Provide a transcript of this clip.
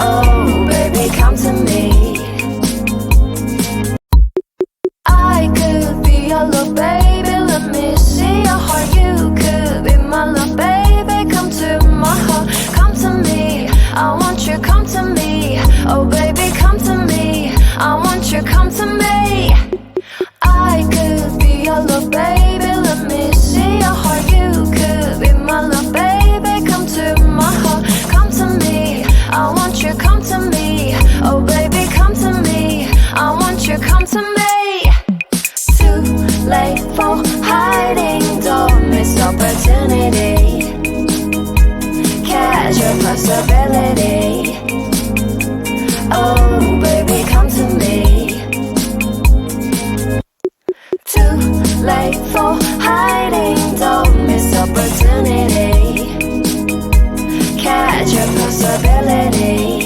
Oh, baby, come to me. I could be your love, baby. Let me see your heart. You could be my love, baby. Come to my heart, come to me. I want you, come to me. Oh, baby, come to me. I want you, come to me. I could be your love, baby. Let me see your heart. You could be my love, baby. Come to my heart, come to me. I want you, come to me. Oh, baby, come to me. I want you, come to me. Too late for hiding, don't miss opportunity. Catch your possibility. Oh, baby, come to me. Too late for hiding, don't miss opportunity. Catch your possibility.